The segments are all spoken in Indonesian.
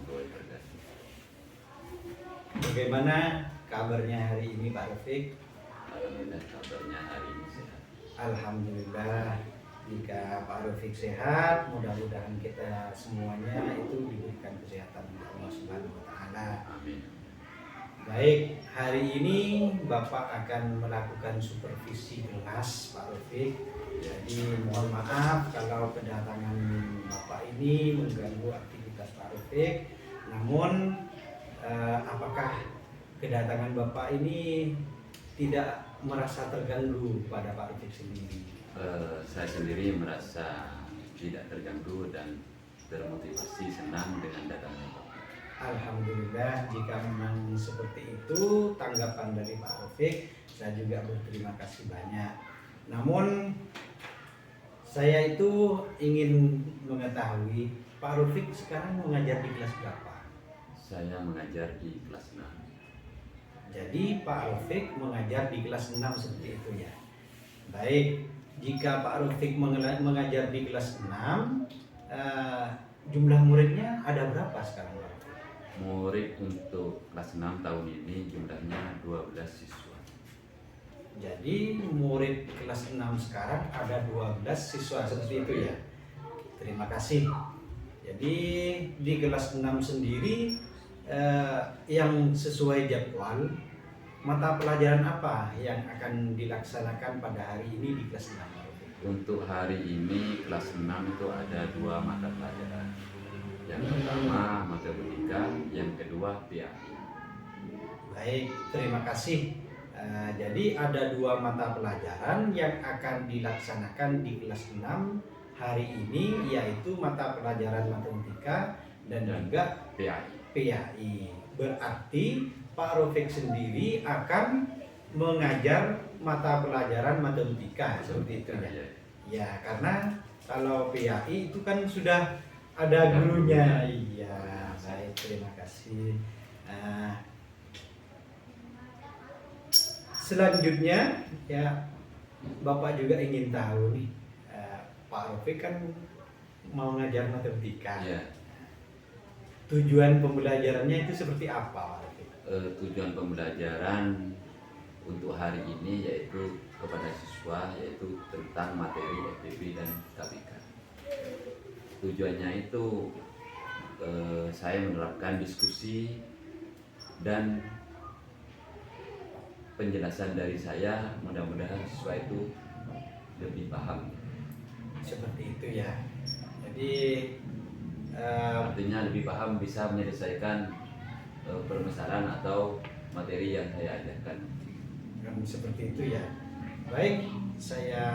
warahmatullahi wabarakatuh. Bagaimana kabarnya hari ini Pak Rafiq? Alhamdulillah kabarnya hari ini sehat. Alhamdulillah, jika Pak Rafiq sehat, mudah-mudahan kita semuanya itu diberikan kesehatan oleh Allah Subhanahu wa Ta'ala. Amin. Baik, hari ini Bapak akan melakukan supervisi kelas Pak Rafiq. Jadi mohon maaf kalau kedatangan Bapak ini mengganggu aktivitas Pak Rafiq. Namun apakah kedatangan Bapak ini tidak merasa terganggu pada Pak Rafiq sendiri? Saya sendiri merasa tidak terganggu dan termotivasi, senang dengan datangnya Bapak. Alhamdulillah, jika memang seperti itu tanggapan dari Pak Rafiq, saya juga berterima kasih banyak. Namun saya itu ingin mengetahui Pak Rafiq sekarang mengajar di kelas berapa? Saya mengajar di kelas 6. Jadi Pak Rafiq mengajar di kelas 6 seperti itu ya. Baik, jika Pak Rafiq mengajar di kelas 6, jumlah muridnya ada berapa sekarang Pak Rafiq? Murid untuk kelas 6 tahun ini jumlahnya 12 siswa. Jadi murid kelas 6 sekarang ada 12 siswa seperti itu ya. Terima kasih. Jadi di kelas 6 sendiri yang sesuai jadwal, mata pelajaran apa yang akan dilaksanakan pada hari ini di kelas 6? Untuk hari ini kelas 6 itu ada 2 mata pelajaran. Yang pertama matematika, yang kedua PAI. Baik, terima kasih. Jadi ada 2 mata pelajaran yang akan dilaksanakan di kelas 6 hari ini, yaitu mata pelajaran matematika dan juga PAI. Berarti Pak Rafiq sendiri akan mengajar mata pelajaran matematika seperti itu ya. Ya, karena kalau PAI itu kan sudah ada gurunya. Iya, baik, terima kasih. Selanjutnya ya, Bapak juga ingin tahu nih, Pak Rafiq kan mau ngajar matematika. Ya. Tujuan pembelajarannya itu seperti apa, Pak Rafiq? Tujuan pembelajaran untuk hari ini yaitu kepada siswa, yaitu tentang materi FPB dan KPK. Tujuannya itu saya menerapkan diskusi dan penjelasan dari saya, mudah-mudahan siswa itu lebih paham. Seperti itu ya. Jadi artinya lebih paham, bisa menyelesaikan permasalahan atau materi yang saya ajarkan. Seperti itu ya. Baik, saya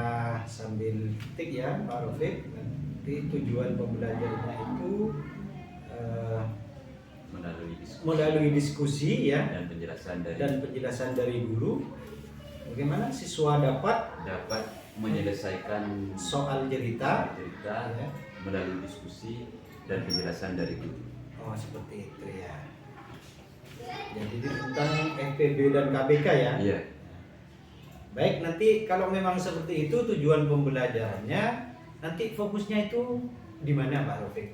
sambil ketik ya Pak Rafiq. Nanti tujuan pembelajarannya itu melalui diskusi ya, dan penjelasan dari guru. Bagaimana siswa dapat menyelesaikan soal cerita ya, melalui diskusi dan penjelasan dari guru. Oh, seperti itu ya. Jadi tentang FPB dan KPK ya. Iya. Baik, nanti kalau memang seperti itu tujuan pembelajarannya, nanti fokusnya itu di mana Pak Rafiq?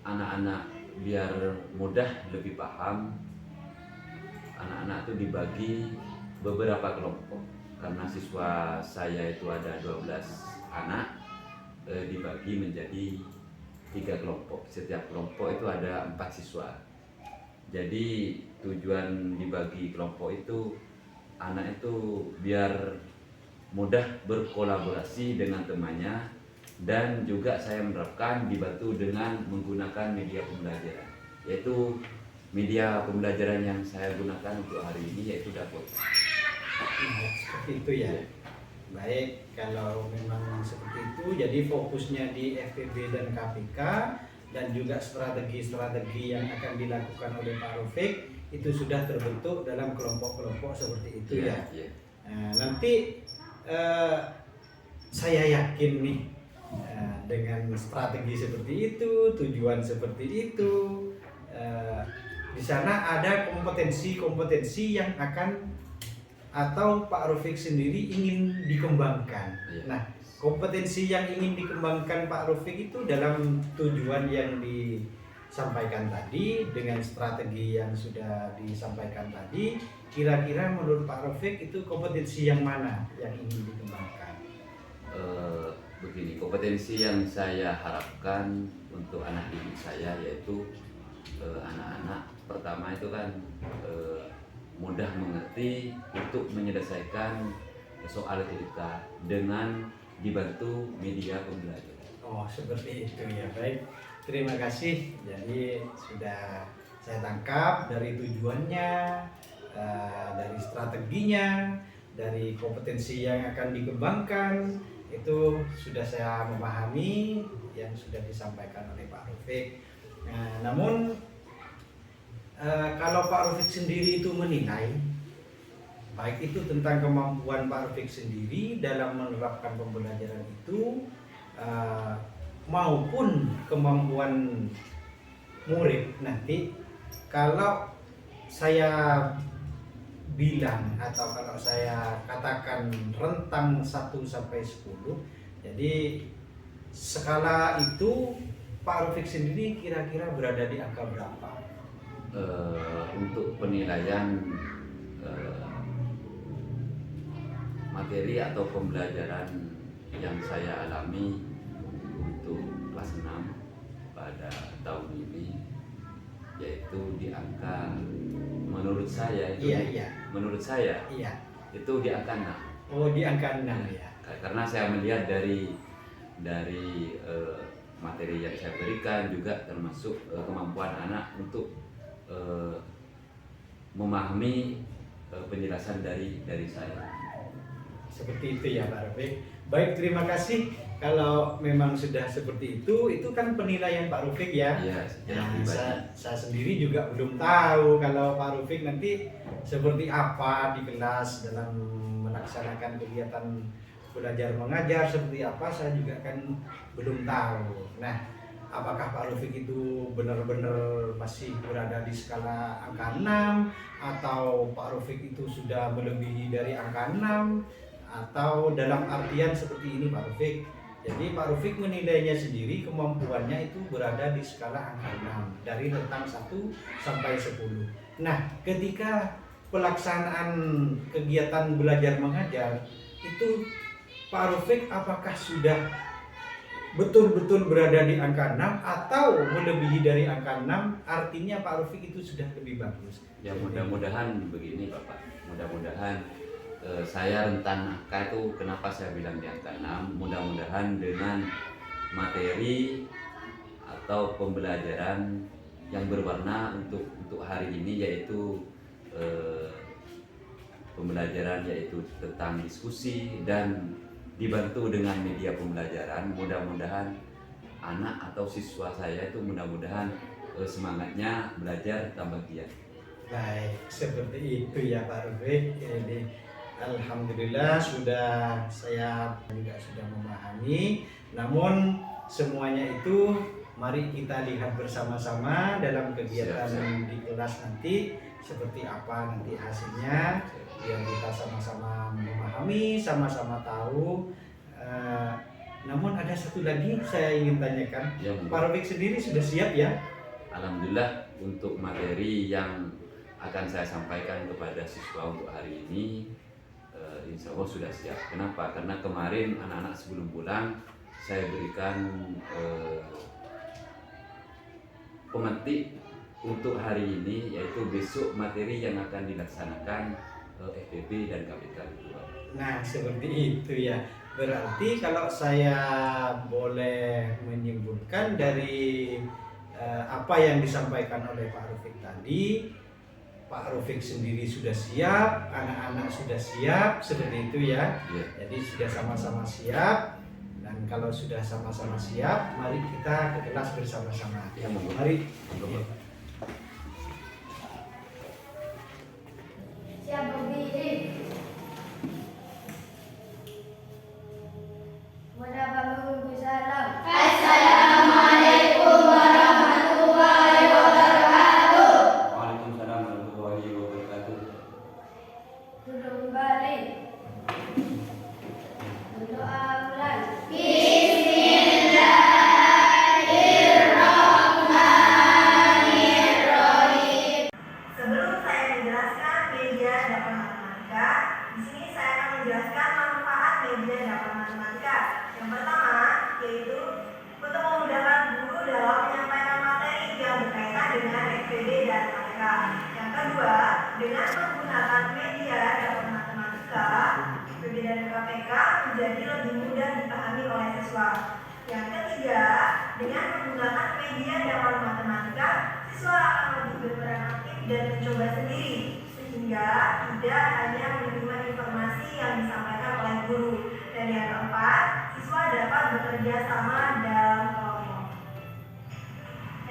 Anak-anak biar mudah lebih paham, anak-anak itu dibagi beberapa kelompok. Karena siswa saya itu ada 12 anak, dibagi menjadi 3 kelompok. Setiap kelompok itu ada 4 siswa. Jadi tujuan dibagi kelompok itu, anak itu biar mudah berkolaborasi dengan temannya, dan juga saya menerapkan dibantu dengan menggunakan media pembelajaran, yaitu media pembelajaran yang saya gunakan untuk hari ini yaitu Dapur. Seperti itu ya. Baik, kalau memang seperti itu, jadi fokusnya di FPB dan KPK dan juga strategi-strategi yang akan dilakukan oleh Pak Rafiq itu sudah terbentuk dalam kelompok-kelompok seperti itu ya. Nah, nanti saya yakin nih, dengan strategi seperti itu, tujuan seperti itu, di sana ada kompetensi-kompetensi yang akan atau Pak Rofik sendiri ingin dikembangkan. Iya. Nah, kompetensi yang ingin dikembangkan Pak Rofik itu dalam tujuan yang disampaikan tadi dengan strategi yang sudah disampaikan tadi, kira-kira menurut Pak Rofik itu kompetensi yang mana yang ingin dikembangkan? Begini, kompetensi yang saya harapkan untuk anak didik saya yaitu anak-anak pertama itu kan mudah mengerti untuk menyelesaikan soal kita dengan dibantu media pembelajaran. Oh, seperti itu ya. Baik, terima kasih. Jadi sudah saya tangkap dari tujuannya, dari strateginya, dari kompetensi yang akan dikembangkan, itu sudah saya memahami yang sudah disampaikan oleh Pak Rofik. Nah, namun kalau Pak Rofik sendiri itu menilai, baik itu tentang kemampuan Pak Rofik sendiri dalam menerapkan pembelajaran itu, maupun kemampuan murid nanti, kalau saya bilang atau kalau saya katakan rentang 1 sampai 10, jadi skala itu Pak Rofik sendiri kira-kira berada di angka berapa? Untuk penilaian materi atau pembelajaran yang saya alami untuk kelas 6 pada tahun ini, yaitu di angka menurut saya itu menurut saya Iya. itu di angka 6. Oh, di angka 6 ya. Karena saya melihat dari materi yang saya berikan juga termasuk kemampuan anak untuk memahami penjelasan dari saya. Seperti itu ya Pak Rofik. Baik, terima kasih. Kalau memang sudah seperti itu kan penilaian Pak Rofik ya. Iya, Nah, saya sendiri juga belum tahu kalau Pak Rofik nanti seperti apa di kelas dalam melaksanakan kegiatan belajar mengajar, seperti apa saya juga kan belum tahu. Nah, apakah Pak Rofik itu benar-benar masih berada di skala angka 6, atau Pak Rofik itu sudah melebihi dari angka 6, atau dalam artian seperti ini Pak Rofik. Jadi Pak Rofik menilainya sendiri kemampuannya itu berada di skala angka 6 dari rentang 1 sampai 10. Nah, ketika pelaksanaan kegiatan belajar mengajar itu Pak Rofik apakah sudah betul-betul berada di angka 6 atau melebihi dari angka 6, artinya Pak Rofik itu sudah lebih bagus? Ya, mudah-mudahan begini Bapak. Mudah-mudahan saya rentan angka itu, kenapa saya bilang di angka 6, mudah-mudahan dengan materi atau pembelajaran yang berwarna untuk hari ini, yaitu pembelajaran yaitu tentang diskusi dan dibantu dengan media pembelajaran, mudah-mudahan anak atau siswa saya itu mudah-mudahan semangatnya belajar tambah giat. Baik, seperti itu ya Pak Rofik. Ini alhamdulillah saya juga sudah memahami. Namun semuanya itu mari kita lihat bersama-sama dalam kegiatan di kelas nanti seperti apa nanti hasilnya, biar kita sama-sama memahami, sama-sama tahu. Namun ada satu lagi saya ingin tanyakan, Ya, Pak Rofik sendiri sudah siap ya? Alhamdulillah untuk materi yang akan saya sampaikan kepada siswa untuk hari ini, insya Allah sudah siap. Kenapa? Karena kemarin anak-anak sebelum pulang saya berikan pemetik untuk hari ini, yaitu besok materi yang akan dilaksanakan FPB dan KPK. Nah, seperti itu ya. Berarti kalau saya boleh menyimpulkan dari apa yang disampaikan oleh Pak Rofik tadi, Pak Rofik sendiri sudah siap, anak-anak sudah siap, seperti itu ya. Jadi sudah sama-sama siap. Dan kalau sudah sama-sama siap, mari kita ke kelas bersama-sama. Ya, Mari. Siap berdiri. Kepada Pak Guru salam. Assalamualaikum warahmatullahi wabarakatuh. Waalaikumsalam warahmatullahi wabarakatuh. Duduk kembali. dengan menggunakan media dalam matematika, FEB dan KPK menjadi lebih mudah dipahami oleh siswa. Yang ketiga, dengan menggunakan media dalam matematika, siswa akan lebih berperan aktif dan mencoba sendiri, sehingga tidak hanya menerima informasi yang disampaikan oleh guru. Dan yang keempat, siswa dapat bekerja sama dalam kelompok.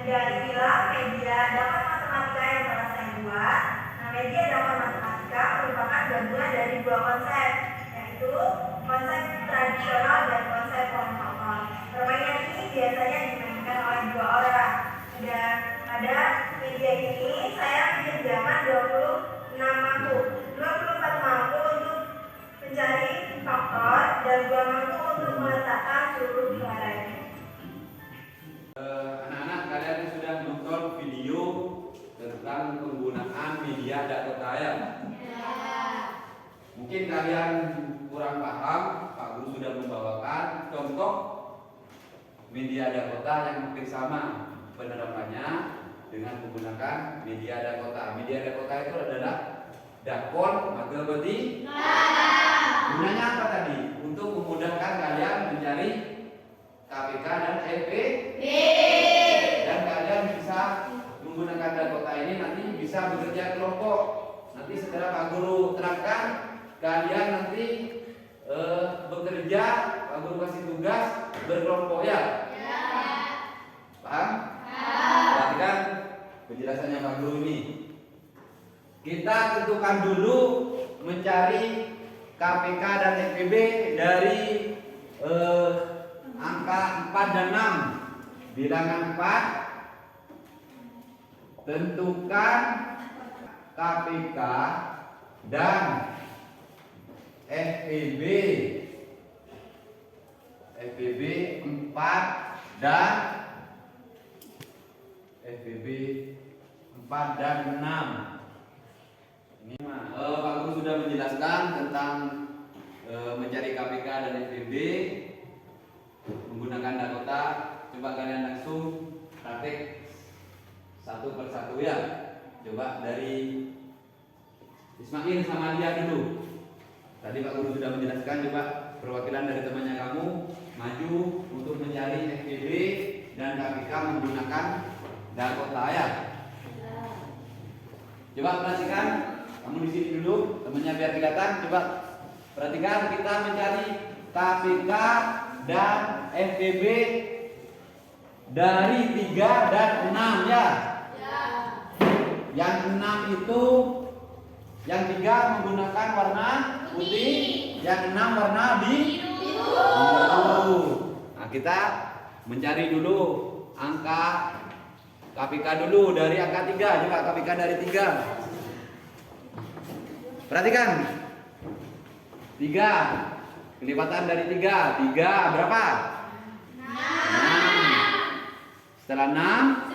Ada istilah media dapat matematika yang telah saya buat. Nah, media dapat matematika merupakan gabungan dari dua konsep, yaitu konsep tradisional dan konsep konvensional. Permainan ini biasanya dimainkan oleh dua orang. Pada media ini saya menyediakan 26 mangkuk, 24 mangkuk untuk mencari faktor dan 2 mangkuk untuk meletakkan seluruh nilai. Anak-anak, kalian sudah nonton video tentang penggunaan media Dakota ya? Mungkin kalian kurang paham, Pak Guru sudah membawakan contoh media Dakota yang hampir sama penerapannya dengan menggunakan media Dakota. Media Dakota itu adalah dakon, maka berarti gunanya apa tadi? Untuk memudahkan kalian mencari KPK dan FEB. Dan kalian bisa menggunakan Dakota ini nanti bisa bekerja kelompok. Nanti setelah Pak Guru terangkan, kalian nanti bekerja, Pak Guru kasih tugas berkelompok ya. Paham? Perhatikan penjelasannya Pak Guru ini. Kita tentukan dulu mencari KPK dan FEB dari angka 4 dan 6. Bilangan 4. Tentukan KPK dan FEB. FEB 4 dan FEB 4 dan 6. Ini Pak Guru sudah menjelaskan tentang mencari KPK dan FEB menggunakan Dakota. Coba kalian langsung praktek satu persatu ya. Coba dari Ismail sama Lia dulu. Tadi Pak Guru sudah menjelaskan, coba perwakilan dari temannya kamu maju untuk mencari FEB dan KPK menggunakan Dakota ya. Coba perhatikan, kamu di sini dulu, temannya biar kelihatan. Coba perhatikan, kita mencari KPK dan FEB dari 3 dan 6 ya. Yang 6 itu, yang 3 menggunakan warna putih, yang 6 warna biru. Nah, kita mencari dulu angka KPK dulu dari angka 3. Coba KPK dari 3. Perhatikan. 3. Kelipatan dari 3. 3 berapa? 6. Setelah 6?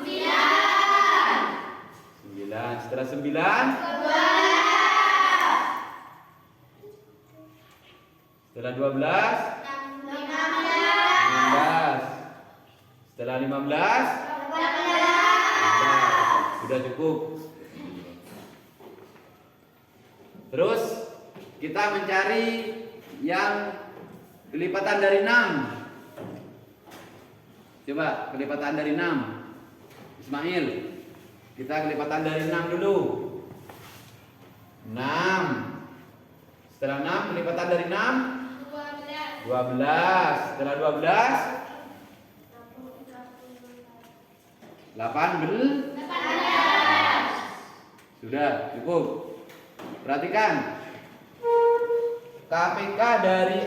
9. Setelah 9? 12. Setelah 12? 15. Setelah 15? 18. Sudah cukup. Terus kita mencari yang kelipatan dari 6. Coba kelipatan dari 6. Ismail, kita kelipatan dari 6 dulu. 6. Setelah 6 kelipatan dari 6? 12. Setelah 12? 18. Sudah cukup. Perhatikan, KPK dari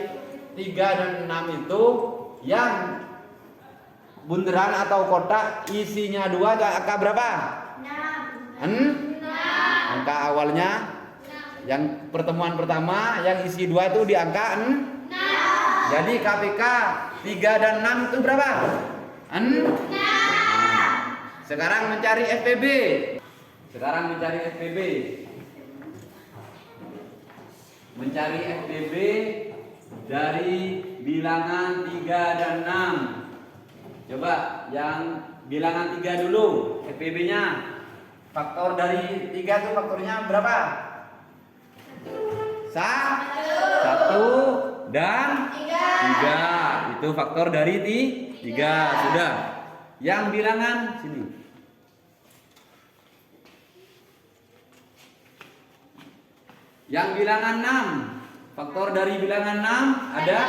3 dan 6 itu yang bunderan atau kotak isinya 2, angka berapa? 6. Angka awalnya yang pertemuan pertama yang isi 2 itu di angka 6. Jadi KPK 3 dan 6 itu berapa? 6. Sekarang mencari FEB. Mencari FEB dari bilangan 3 dan 6. Coba yang bilangan 3 dulu, FEB-nya. Faktor dari 3 itu faktornya berapa? 1 dan 3. Itu faktor dari 3. Sudah. Yang bilangan sini. Yang bilangan 6. Faktor dari bilangan 6 ada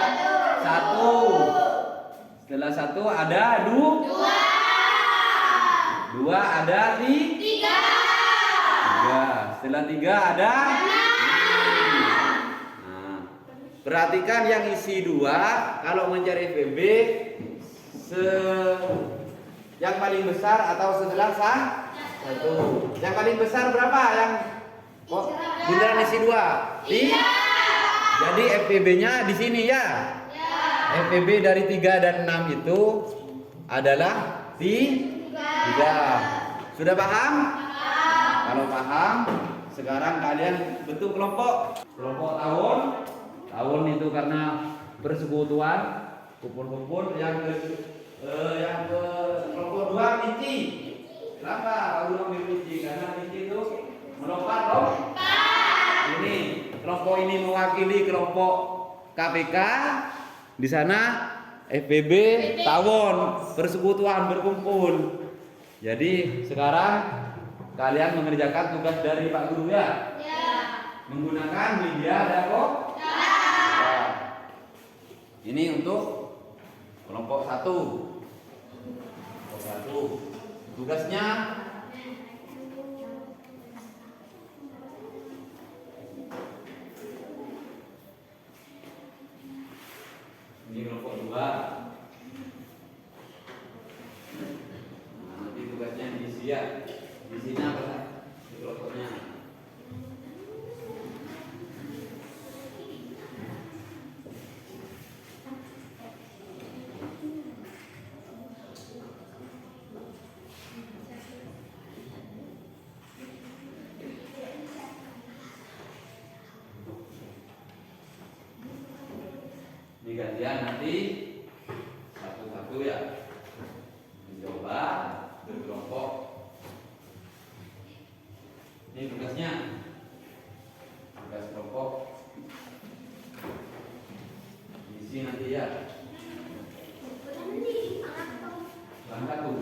1. Setelah 1 ada 2 ada 3. Setelah 3 ada 6. Nah, perhatikan yang isi 2 kalau mencari FEB yang paling besar atau setelah 1. Yang paling besar berapa? Yang bundaran isi 2. Jadi FEB-nya di sini ya. FEB dari 3 dan 6 itu adalah 3. Sudah paham? Kalau paham, sekarang kalian bentuk kelompok. Kelompok tahun. Tahun itu karena persekutuan, kumpul-kumpul. Yang ke kelompok 2 Minci. Kenapa kalau ambil Minci? Karena Minci itu melompat loh. Ini kelompok ini mewakili kelompok KPK. Di sana FBB tawon, persekutuan berkumpul. Jadi sekarang kalian mengerjakan tugas dari Pak Guru ya. Menggunakan media dakwah. Ini untuk kelompok 1. Kelompok 1. Tugasnya ini kelompok 2. Nanti tugasnya diisi ya. Isinya apa? Di kelompoknya. Ini gantian nanti satu-satu ya. Mencoba berkelompok. Ini tugasnya. Tugas kelompok. Isi nanti ya. Langkah tuh.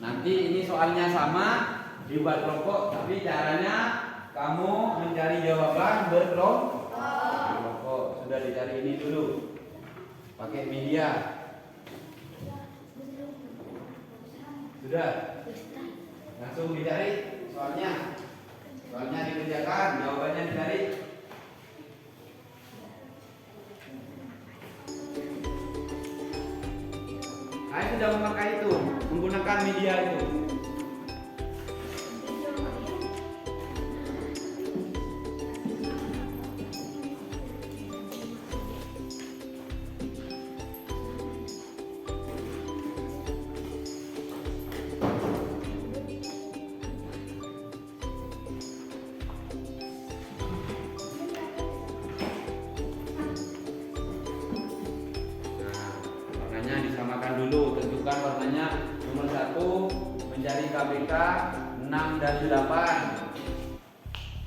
Nanti ini soalnya sama, dibuat kelompok, tapi caranya kamu mencari jawaban berkelompok. Sudah dicari ini dulu. Pakai media. Sudah. Langsung dicari soalnya. Soalnya dikerjakan, jawabannya dicari. Saya sudah memakai itu, menggunakan media itu. Disamakan dulu, tentukan warnanya. Nomor 1 mencari KPK 6 dan 8.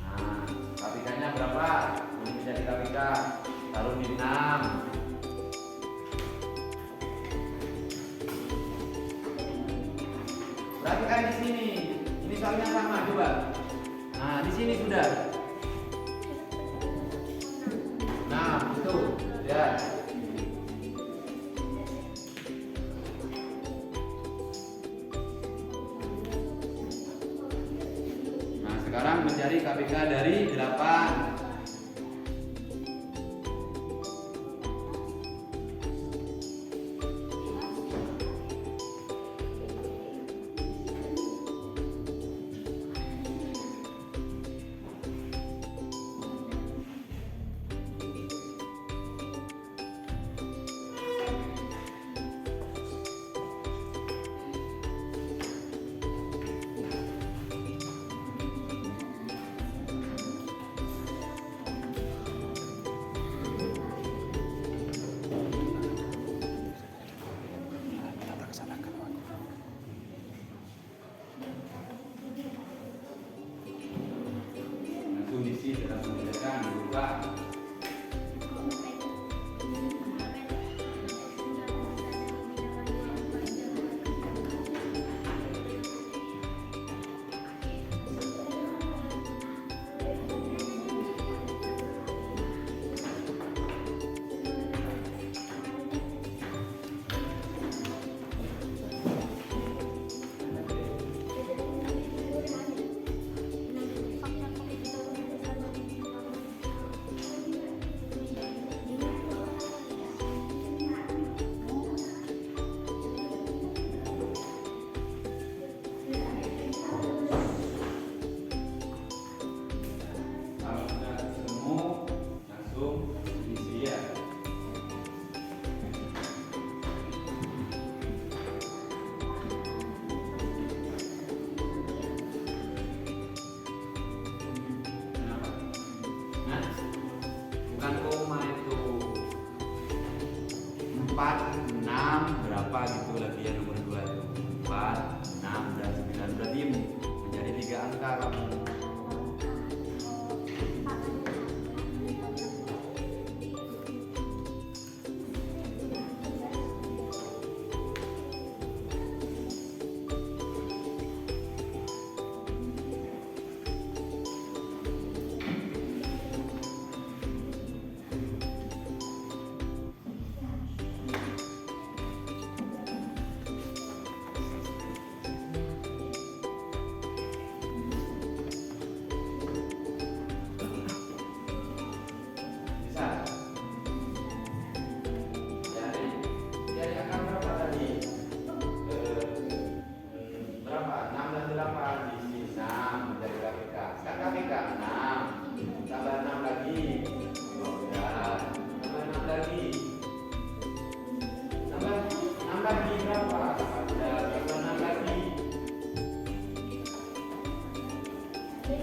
Nah, KPK-nya berapa? Ini mencari KPK, taruh di 6. Perhatikan di sini. Ini soalnya sama, coba. Nah, di sini sudah. Nah, itu ya. Sekarang mencari KPK dari 8. berapa gitu lagi yang nomor 2 itu? 4, 6, dan 9. Berarti menjadi 3 angka kamu. Bisa? Jadi akan berapa tadi? Berapa? 6 dan 8 di sini 6 menjadi KPK. Sekarang KPK 6 tambah 6 lagi 12 tambah 6 lagi tambah 6 lagi berapa? 14 tambah 6 lagi 24.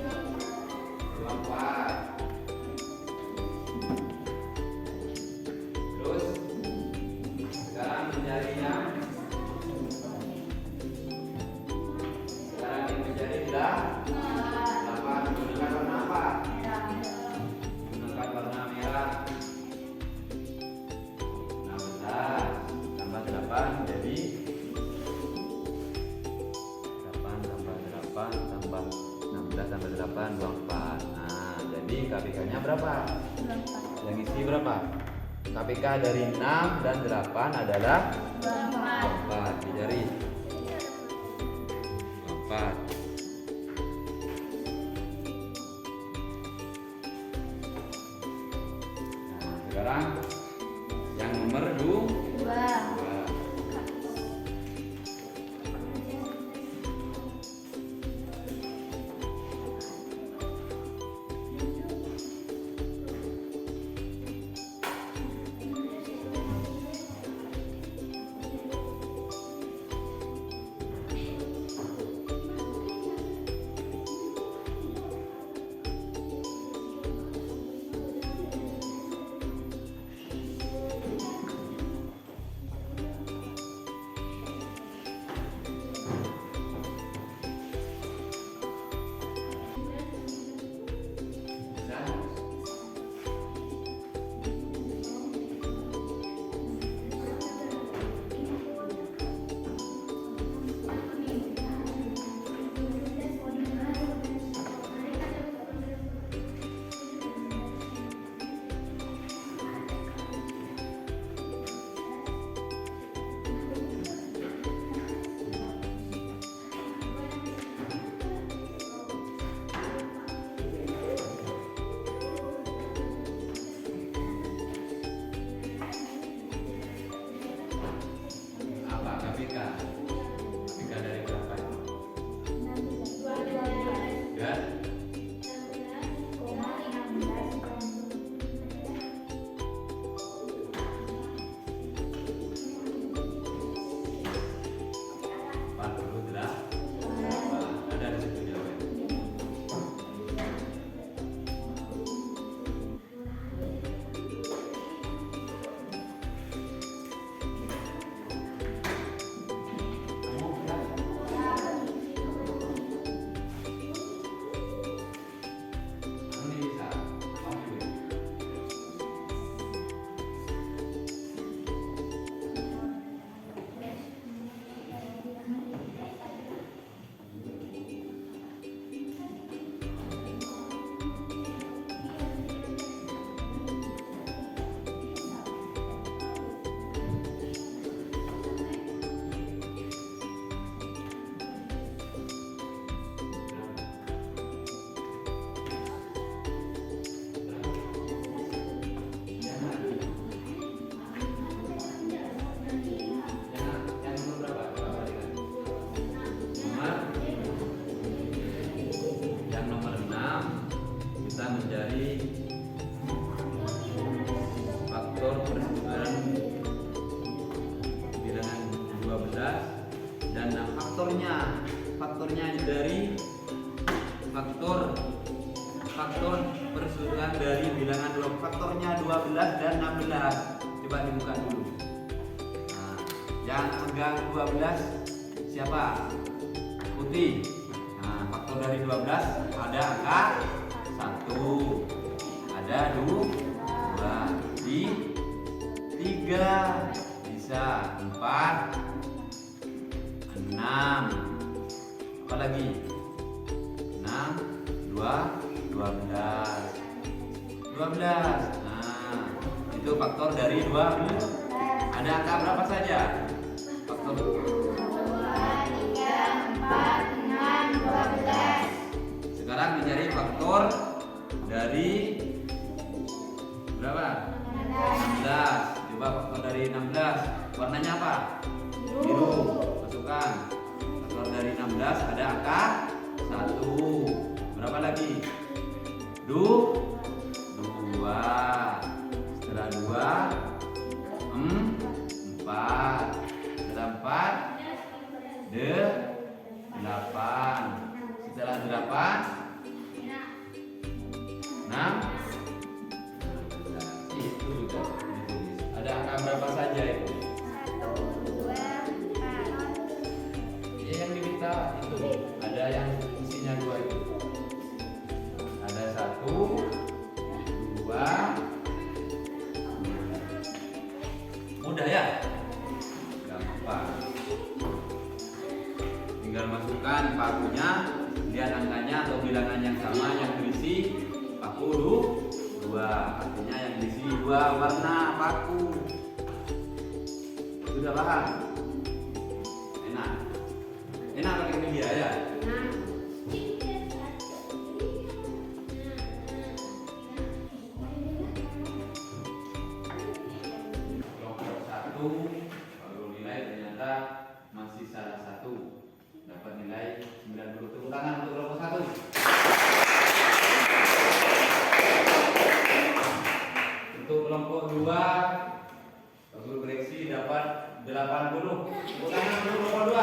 Terus sekarang menjadinya sekarang ini menjadi 8 menggunakan warna apa? Menggunakan warna merah. 16 tambah 8 jadi 8 tambah 8 tambah 16 tambah 8 24. Nah, jadi KPK-nya berapa? Yang isi berapa? KPK dari 6 dan 8 adalah 4. Dijari 4. Nah, sekarang yang nomor 2. faktornya dari faktor persetujuan dari bilangan 2, faktornya 12 dan 16. Coba dibuka dulu. Nah, Yang pegang 12 siapa? Putih. Nah, faktor dari 12 ada angka 1, ada 2, di 3, bisa 4, 6, apa lagi? 6, 12. Nah, itu faktor dari 12. Ada angka berapa saja? Faktor 2, 3, 4, 6, 12. Sekarang mencari faktor dari berapa? 16. Coba faktor dari 16. Warnanya apa? Biru. Masukkan. Faktor dari 16 ada angka 1. Berapa lagi? 2. Setelah 2, 4. Setelah 4, 8. Setelah 8, 6. Itu juga ditulis. Ada angka berapa saja itu? 1, 2, 4. Yang diminta itu ada yang isinya 2 itu. Ada 1, 2. Mudah ya? Gampang. Tinggal masukkan pakunya, lihat angkanya atau bilangan yang sama yang berisi paku 2. Artinya yang berisi 2 warna paku. Sudah paham? Enak. Enak pakai media ya? Kelompok 1 baru nilai ternyata masih salah 1. Dapat nilai 90. Tepuk tangan untuk kelompok 1. Untuk kelompok 2 Pak Guru koreksi dapat 80. Tepuk tangan untuk kelompok 2.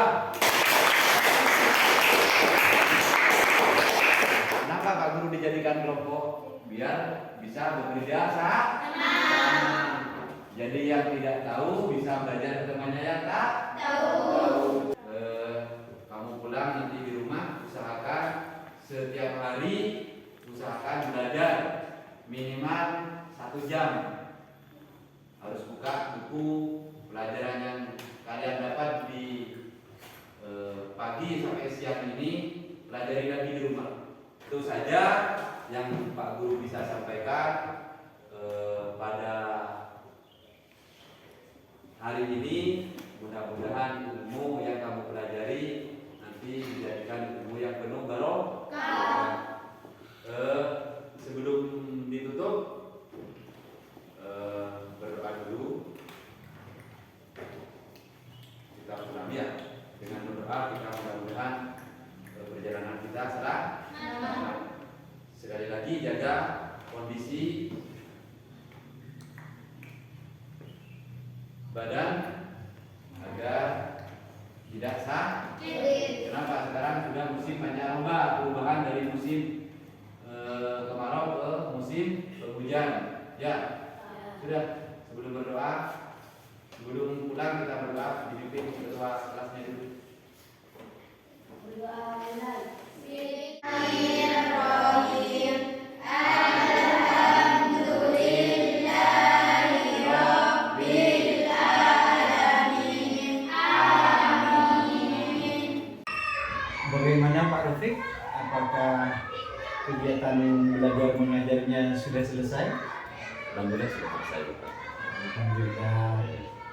Kenapa Pak Guru dijadikan kelompok? Biar bisa bekerja sama. Jadi yang tidak tahu bisa belajar ke temannya yang tak tahu. Kamu pulang nanti di rumah usahakan setiap hari usahakan belajar minimal 1 jam. Harus buka buku pelajaran yang kalian dapat di pagi sampai siang ini, pelajari lagi di rumah. Itu saja yang Pak Guru bisa sampaikan pada hari ini. Mudah-mudahan ilmu yang kamu pelajari nanti dijadikan ilmu yang penuh barokah. Sebelum ditutup, berdoa dulu. Kita pulang ya. Dengan berdoa kita mudah-mudahan perjalanan kita selamat. Sekali lagi jaga kondisi badan agar tidak sakit. Kenapa? Sekarang sudah musim pancaroba, perubahan dari musim kemarau ke musim penghujan. Ya, sudah. Sebelum berdoa, sebelum pulang kita berdoa, dipimpin ketua kelasnya dulu. Bismillahirrahmanirrahim. Bagaimana Pak Rafiq? Apakah kegiatan belajar mengajarnya sudah selesai? Alhamdulillah sudah selesai. Alhamdulillah.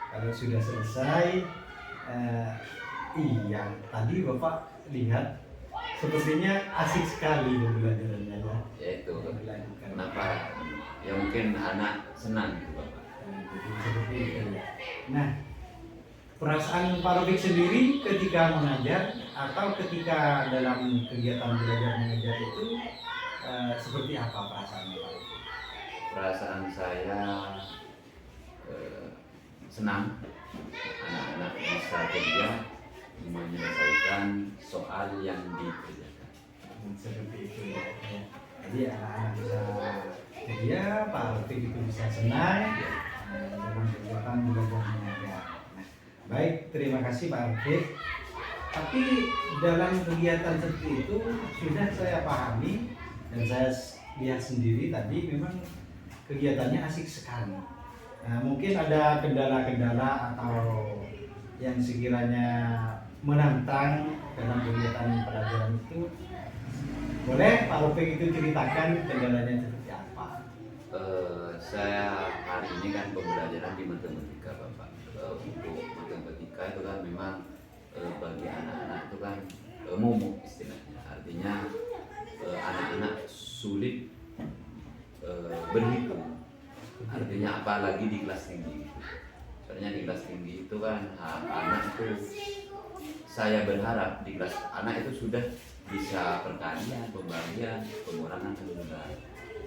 Kalau sudah selesai, iya. Tadi Bapak lihat sepertinya asik sekali pembelajarannya ya. Ya itu. Dilakukan. Kenapa? Ya mungkin anak senang gitu Bapak. Jadi seperti itu ya. Nah, perasaan Pak Rafiq sendiri ketika mengajar atau ketika dalam kegiatan belajar mengajar itu seperti apa perasaannya Pak Rafiq? Perasaan saya senang anak-anak bisa kerja menyelesaikan soal yang dikerjakan. Seperti itu ya. Jadi anak-anak bisa kerja, Pak Rafiq itu bisa senang dalam kegiatan belajar mengajar. Nah, Baik, terima kasih Pak Arif. Tapi dalam kegiatan seperti itu sudah saya pahami dan saya lihat sendiri tadi memang kegiatannya asik sekali. Nah, mungkin ada kendala-kendala atau yang sekiranya menantang dalam kegiatan pelajaran itu. Boleh Pak Rufik itu ceritakan kendalanya seperti apa? Saya hari ini kan pembelajaran di matematika Bapak. Untuk matematika itu kan memang bagi anak-anak itu kan momok istilahnya. Artinya anak-anak sulit berhitung. Artinya apalagi di kelas tinggi gitu. Soalnya di kelas tinggi itu kan anak itu, saya berharap di kelas anak itu sudah bisa perkalian, pembagian, pengurangan, pengurangan.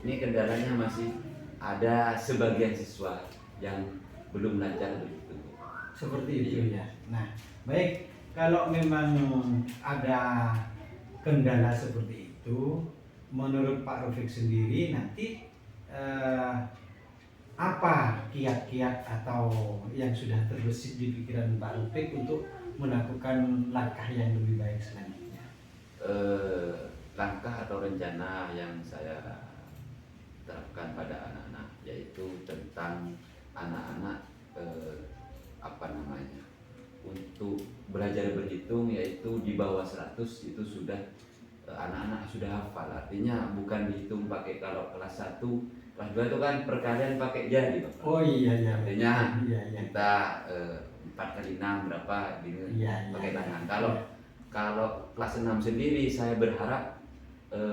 Ini kendalanya masih ada sebagian siswa yang belum lancar berhitung. Seperti itu ya. Nah, baik, kalau memang ada kendala seperti itu, menurut Pak Rufik sendiri nanti apa kiat-kiat atau yang sudah terbesit di pikiran Pak Rufik untuk melakukan langkah yang lebih baik selanjutnya? Langkah atau rencana yang saya terapkan pada anak-anak yaitu tentang anak-anak untuk belajar berhitung, yaitu di bawah 100 itu sudah anak-anak sudah hafal. Artinya bukan dihitung pakai, kalau kelas 1 kelas 2 itu kan perkalian pakai jari Bapak. Oh iya iya. Artinya iya. kita 4 kali 6 berapa gitu, pakai tangan. Kalau kelas 6 sendiri saya berharap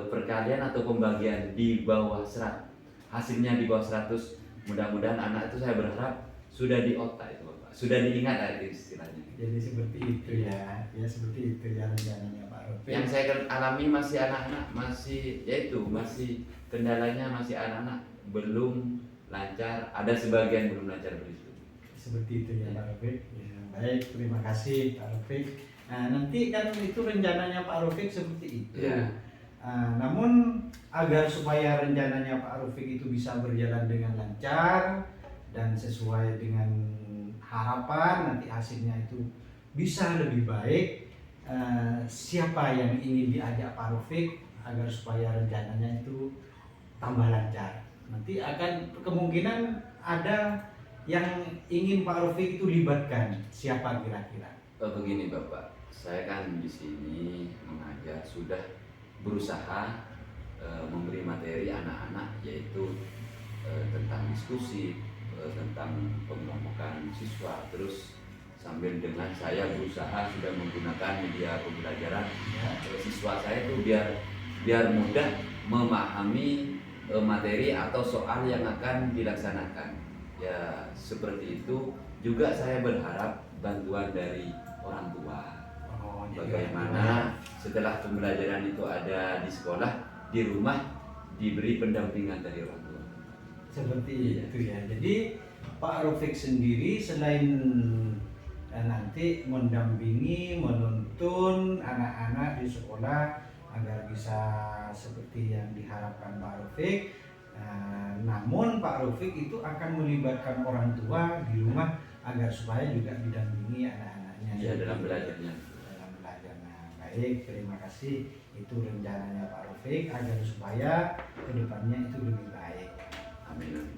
perkalian atau pembagian di bawah 100, hasilnya di bawah 100, mudah-mudahan anak itu saya berharap sudah di otak itu Bapak, sudah diingat istilahnya. Jadi seperti itu ya seperti itu ya rencananya Pak Rufik. Yang saya alami masih anak-anak, masih kendalanya masih anak-anak belum lancar, ada sebagian belum lancar berhitung. Seperti itu ya Pak Rufik. Ya, baik, terima kasih Pak Rufik. Nah, nanti kan itu rencananya Pak Rufik seperti itu. Ya. Namun agar supaya rencananya Pak Rufik itu bisa berjalan dengan lancar dan sesuai dengan harapan, nanti hasilnya itu bisa lebih baik, siapa yang ingin diajak Pak Rufik agar supaya rencananya itu tambah lancar? Nanti akan kemungkinan ada yang ingin Pak Rufik itu libatkan, siapa kira-kira? Begini Bapak, saya kan di sini mengajar, sudah berusaha memberi materi anak-anak, yaitu tentang diskusi, tentang pengelompokan siswa, terus sambil dengan saya berusaha sudah menggunakan media pembelajaran siswa saya itu biar mudah memahami materi atau soal yang akan dilaksanakan. Ya seperti itu. Juga saya berharap bantuan dari orang tua. Bagaimana setelah pembelajaran itu ada di sekolah, di rumah diberi pendampingan dari orang tua. Seperti itu ya. Jadi Pak Rufik sendiri selain nanti mendampingi, menuntun anak-anak di sekolah agar bisa seperti yang diharapkan Pak Rufik, namun Pak Rufik itu akan melibatkan orang tua di rumah agar supaya juga didampingi anak-anaknya. Ya, dalam belajarnya. Baik, terima kasih. Itu rencananya Pak Rufik agar supaya kedepannya itu lebih baik. Amin.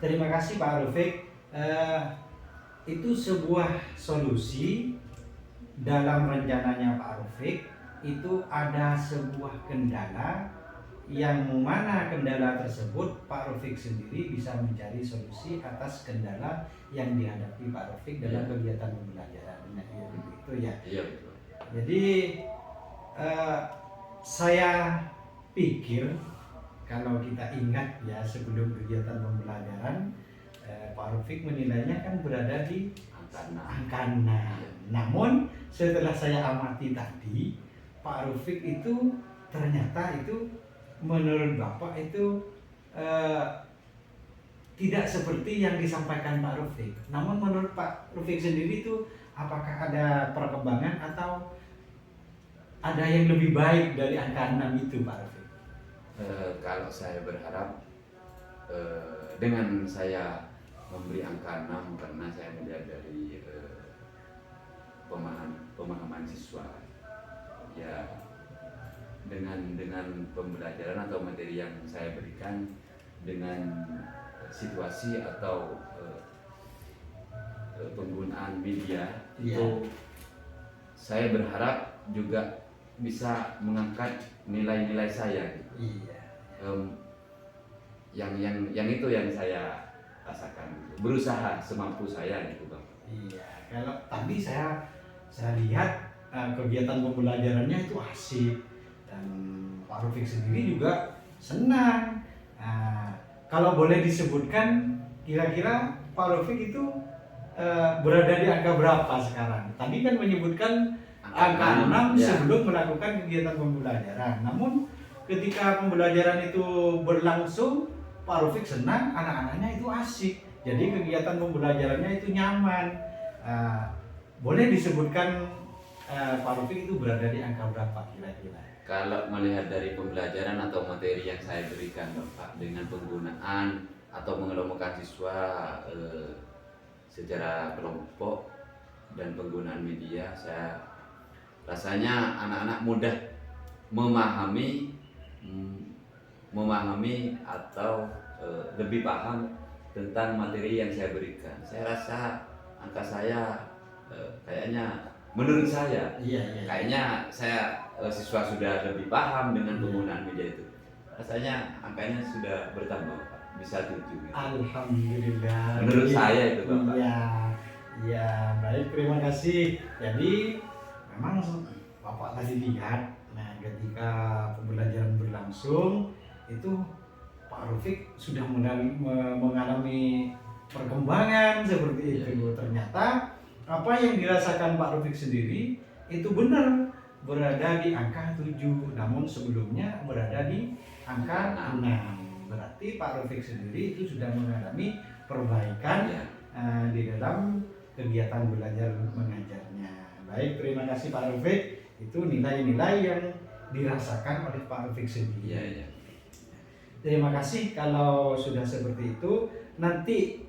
Terima kasih Pak Rufik. Itu sebuah solusi dalam rencananya Pak Rufik. Itu ada sebuah kendala, yang mana kendala tersebut Pak Rufik sendiri bisa mencari solusi atas kendala yang dihadapi Pak Rufik dalam kegiatan pembelajarannya. Itu ya. Iya betul. Jadi saya pikir kalau kita ingat ya, sebelum kegiatan pembelajaran Pak Rufik menilainya kan berada di angka 6. Namun setelah saya amati tadi, Pak Rufik itu ternyata itu menurut Bapak itu tidak seperti yang disampaikan Pak Rufik. Namun menurut Pak Rufik sendiri itu apakah ada perkembangan atau ada yang lebih baik dari angka 6 itu Pak Rufik? Kalau saya berharap dengan saya memberi angka 6, karena saya melihat dari pemahaman siswa. Ya, dengan pembelajaran atau materi yang saya berikan, dengan situasi atau penggunaan media itu, saya berharap juga bisa mengangkat nilai-nilai saya gitu. Iya. Yang itu yang saya rasakan gitu. Berusaha semampu saya gitu Bang. Iya, kalau tadi saya lihat kegiatan pembelajarannya itu asik dan Pak Rufik sendiri juga senang. Kalau boleh disebutkan, kira-kira Pak Rufik itu berada di angka berapa sekarang? Tadi kan menyebutkan angka 6 ya. sebelum melakukan kegiatan pembelajaran. Namun ketika pembelajaran itu berlangsung, Pak Rufik senang, anak-anaknya itu asik. Jadi kegiatan pembelajarannya itu nyaman. Boleh disebutkan Pak Rufik itu berada di angka berapa kira-kira? Kalau melihat dari pembelajaran atau materi yang saya berikan Bapak, dengan penggunaan atau mengelompokkan siswa secara kelompok dan penggunaan media, saya rasanya anak-anak mudah memahami atau lebih paham tentang materi yang saya berikan. Saya rasa angka saya kayaknya, menurut saya, kayaknya saya siswa sudah lebih paham dengan penggunaan media itu. Rasanya angkanya sudah bertambah Pak, bisa 7 gitu. Alhamdulillah. Menurut saya itu Bapak. Iya, baik, terima kasih. Jadi memang Bapak tadi lihat, nah ketika pembelajaran berlangsung itu Pak Rufik sudah mengalami perkembangan seperti itu. Ternyata apa yang dirasakan Pak Rufik sendiri itu benar, berada di angka 7, namun sebelumnya berada di angka 6. Berarti Pak Rufik sendiri itu sudah mengalami perbaikan di dalam kegiatan belajar mengajarnya. Baik, terima kasih Pak Rufik. Itu nilai-nilai yang dirasakan oleh Pak Rufik sendiri. Terima kasih kalau sudah seperti itu. Nanti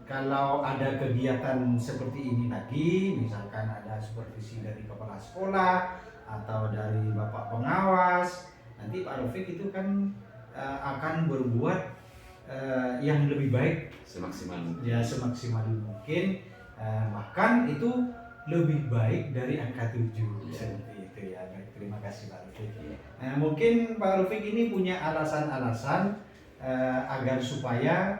kalau ada kegiatan seperti ini lagi, misalkan ada supervisi dari kepala sekolah atau dari Bapak pengawas, nanti Pak Rufik itu kan akan berbuat yang lebih baik semaksimal mungkin. Ya, semaksimal mungkin, bahkan itu lebih baik dari angka 7 seperti itu ya. Baik, terima kasih Pak Rufik. Mungkin Pak Rufik ini punya alasan-alasan agar supaya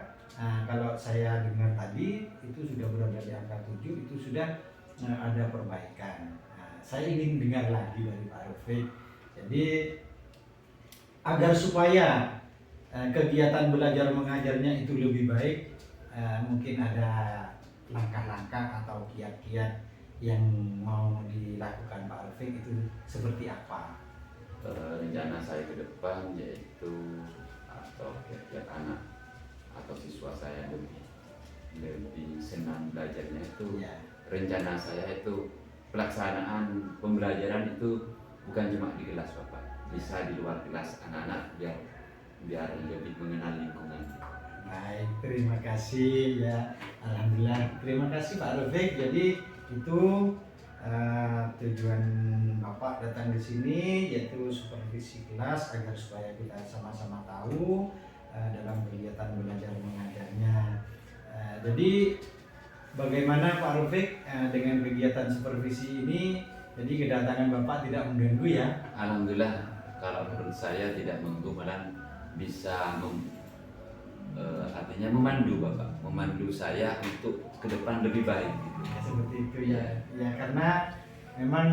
kalau saya dengar tadi itu sudah berada di angka 7, itu sudah ada perbaikan. Saya ingin dengar lagi dari Pak Rufik. Jadi agar supaya kegiatan belajar mengajarnya itu lebih baik, mungkin ada langkah-langkah atau kiat-kiat yang mau dilakukan Pak Rufik itu seperti apa? Rencana saya ke depan yaitu atau kiat-kiat anak atau siswa saya lebih senang belajarnya itu, rencana saya itu pelaksanaan pembelajaran itu bukan cuma di kelas Bapak, bisa di luar kelas anak-anak biar lebih mengenal lingkungan. Baik, terima kasih ya. Alhamdulillah, terima kasih Pak Rufik. Jadi itu tujuan Bapak datang di sini, yaitu supervisi kelas agar supaya kita sama-sama tahu dalam kegiatan belajar mengajarnya. Jadi bagaimana Pak Rufik dengan kegiatan supervisi ini? Jadi kedatangan Bapak tidak mengganggu ya? Alhamdulillah, kalau menurut saya tidak mengganggu, malah bisa artinya memandu Bapak, memandu saya untuk ke depan lebih baik gitu. Ya, seperti itu ya. Ya, karena memang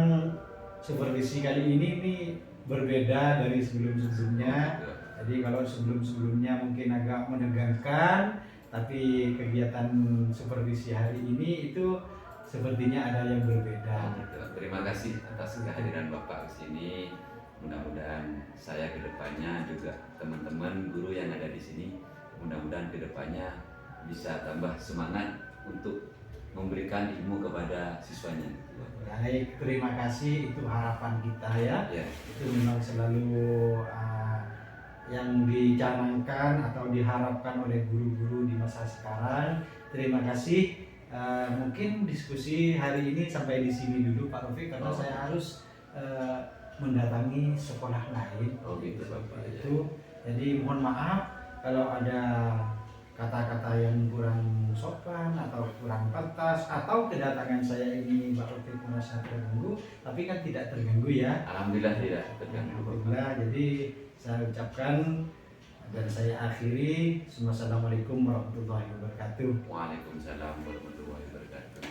supervisi kali ini berbeda dari sebelum-sebelumnya. Jadi kalau sebelum-sebelumnya mungkin agak menegangkan, tapi kegiatan supervisi hari ini itu sepertinya ada yang berbeda. Terima kasih atas kehadiran Bapak di sini. Mudah-mudahan saya kedepannya juga teman-teman guru yang ada di sini, mudah-mudahan kedepannya bisa tambah semangat untuk memberikan ilmu kepada siswanya. Baik, terima kasih, itu harapan kita ya. Itu memang selalu yang dicanangkan atau diharapkan oleh guru-guru di masa sekarang. Terima kasih Mungkin diskusi hari ini sampai di sini dulu Pak Taufik, karena saya harus mendatangi sekolah lain. Oh gitu Bapak. Itu jadi mohon maaf kalau ada kata-kata yang kurang sopan atau kurang pantas, atau kedatangan saya ini Pak Taufik merasa terganggu, tapi kan tidak terganggu ya. Alhamdulillah tidak terganggu. Alhamdulillah. Jadi saya ucapkan dan saya akhiri. Wassalamualaikum warahmatullahi wabarakatuh. Waalaikumsalam warahmatullahi wabarakatuh.